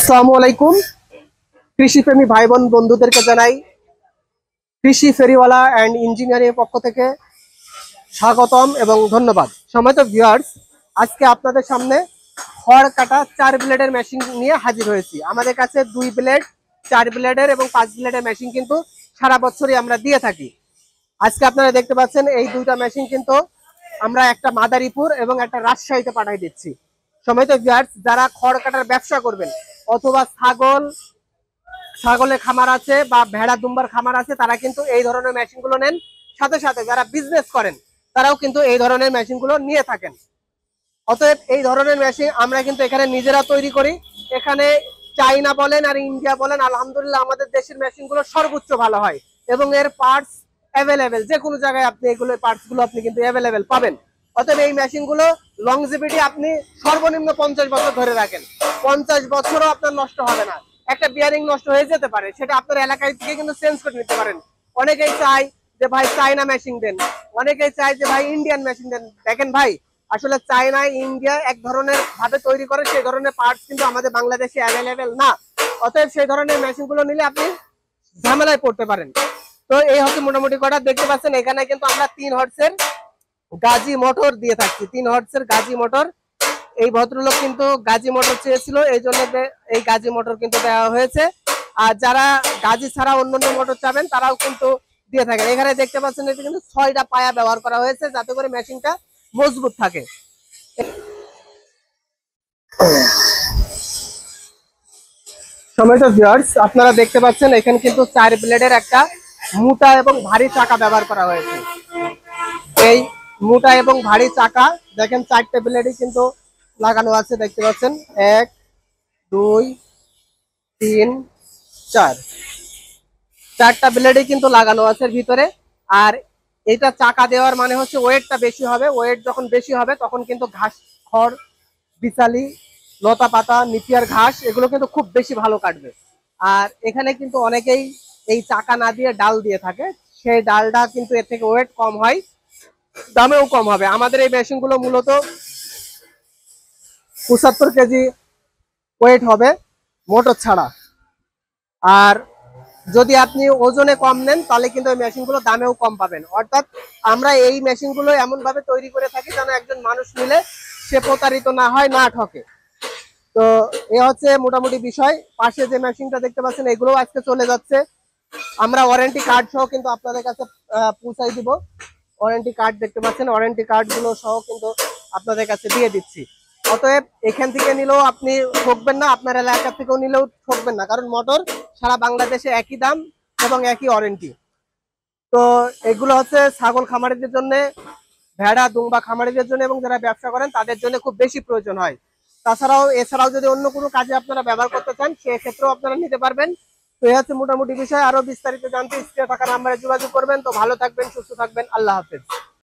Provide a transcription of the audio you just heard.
আসসালামু আলাইকুম। কৃষিপ্রেমী ভাই বোন বন্ধুদেরকে জানাই কৃষি ফেরিওয়ালা অ্যান্ড ইঞ্জিনিয়ারিং এর পক্ষ থেকে স্বাগতম এবং ধন্যবাদ। সম্মানিত ভিউয়ার্স, আজকে আপনাদের সামনে খড় কাটা 4 ব্লেডের মেশিন নিয়ে হাজির হয়েছি। আমাদের কাছে 2 ব্লেড, 4 ব্লেডের এবং 5 ব্লেডের মেশিন কিন্তু সারা বছরই আমরা দিয়ে থাকি। আজকে আপনারা দেখতে পাচ্ছেন এই দুইটা মেশিন কিন্তু আমরা একটা মাদারীপুর এবং একটা রাজশাহীতে পাঠিয়ে দিচ্ছি। সম্মানিত ভিউয়ার্স, যারা খড় কাটার ব্যবসা করবেন অথবা ছাগলের খামার আছে বা ভেড়া দুম্বার খামার আছে, তারা কিন্তু এই ধরনের মেশিনগুলো নেন। সাথে সাথে যারা বিজনেস করেন তারাও কিন্তু এই ধরনের মেশিনগুলো নিয়ে থাকেন। অতএব এই ধরনের মেশিন আমরা কিন্তু এখানে নিজেরা তৈরি করি। এখানে চাইনা বলেন আর ইন্ডিয়া বলেন, আলহামদুলিল্লাহ আমাদের দেশের মেশিনগুলো সর্বোচ্চ ভালো হয় এবং এর পার্টস অ্যাভেলেবেল। যে কোনো জায়গায় আপনি এগুলো পার্টসগুলো আপনি কিন্তু অ্যাভেলেবেল পাবেন। অতএব এই মেশিনগুলো লংজিভিটি আপনি সর্বনিম্ন 50 বছর ধরে রাখেন, 50 বছরও আপনার নষ্ট হবে না। একটা বিয়ারিং নষ্ট হয়ে যেতে পারে, সেটা আপনার এলাকায় থেকে কিন্তু চেঞ্জ করে নিতে পারেন। অনেকেই চাই যে ভাই চাইনা মেশিন দেন, অনেকেই চাই যে ভাই ইন্ডিয়ান মেশিন দেন। দেখেন ভাই, আসলে চায়না ইন্ডিয়া এক ধরনের ভাবে তৈরি করে, সেই ধরনের পার্টস কিন্তু আমাদের বাংলাদেশে অ্যাভেলেবেল না। অতএব সেই ধরনের মেশিন গুলো নিলে আপনি ঝামেলায় পড়তে পারেন। তো এই হচ্ছে মোটামুটি কটা দেখতে পাচ্ছেন। এখানে কিন্তু আমরা 3 হর্সের গাজী মোটর দিয়ে থাকছি, 3 হর্সের গাজী মোটর। এই ভদ্রলোক কিন্তু গাজী মোটর চেয়েছিল, এই জন্য এই গাজী মোটর কিন্তু দেওয়া হয়েছে। আর যারা গাজী ছাড়া অন্যান্য মোটর চাবেন তারাও কিন্তু দিয়ে থাকেন। এখানে দেখতে পাচ্ছেন এটা কিন্তু 6টা পায়া ব্যবহার করা হয়েছে যাতে করে মেশিনটা মজবুত থাকে। সম্মানিত ভিউয়ার্স, আপনারা দেখতে পাচ্ছেন এখানে কিন্তু 4 ব্লেডের একটা মোটা এবং ভারী চাকা ব্যবহার করা হয়েছে। এই মোটা এবং ভারী চাকা দেখেন 4টে ব্লেডই কিন্তু লাগানো আছে, দেখতে পাচ্ছেন 1 2 3 4, 4টা ব্লেডই কিন্তু লাগানো আছে ভিতরে। আর এটা চাকা দেওয়ার মানে হচ্ছে ওয়েটটা বেশি হবে। ওয়েট যখন বেশি হবে তখন কিন্তু ঘাস, খড়, বিচালি, লতা পাতা, নিপিয়ার ঘাস এগুলো কিন্তু খুব বেশি ভালো কাটবে। আর এখানে কিন্তু অনেকেই এই চাকা না দিয়ে ডাল দিয়ে থাকে, সেই ডালটা কিন্তু এর থেকে ওয়েট কম হয়, দামেও কম হবে। আমাদের এই মেশিনগুলো মূলত 75 কেজি ওয়েট হবে মোটর ছাড়া। আর যদি আপনি ওজনে কম নেন তাহলে কিন্তু এই মেশিনগুলো দামেও কম পাবেন। অর্থাৎ আমরা এই মেশিনগুলো এমন ভাবে তৈরি করে থাকি যেন একজন মানুষ নিলে সে প্রতারিত না হয়, না ঠকে। তো এ হচ্ছে মোটামুটি বিষয়। পাশে যে মেশিনটা দেখতে পাচ্ছেন এগুলো আজকে চলে যাচ্ছে। আমরা ওয়ারেন্টি কার্ড সহ কিন্তু আপনাদের কাছে পৌঁছাই দিব। ওয়ারেন্টি কার্ড দেখতে পাচ্ছেন, ওয়ারেন্টি কার্ড গুলো সহ কিন্তু আপনাদের কাছে দিয়ে দিচ্ছি। অতএব এখান থেকে নিলেও আপনি ঠকবেন না, আপনার এলাকা থেকেও নিলেও ঠকবেন না, কারণ মোটর সারা বাংলাদেশে একই দাম এবং একই ওয়ারেন্টি। তো এগুলো হচ্ছে ছাগল খামারিদের জন্য, ভেড়া দুম্বা খামারিদের জন্য এবং যারা ব্যবসা করেন তাদের জন্য খুব বেশি প্রয়োজন হয়। এছাড়াও যদি অন্য কোনো কাজে আপনারা ব্যবহার করতে চান সেক্ষেত্রেও আপনারা নিতে পারবেন। তো এই হচ্ছে মোটামুটি বিষয়। আরো বিস্তারিত জানতে স্ক্রিনে থাকা নাম্বারে যোগাযোগ করবেন। তো ভালো থাকবেন, সুস্থ থাকবেন, আল্লাহ হাফেজ।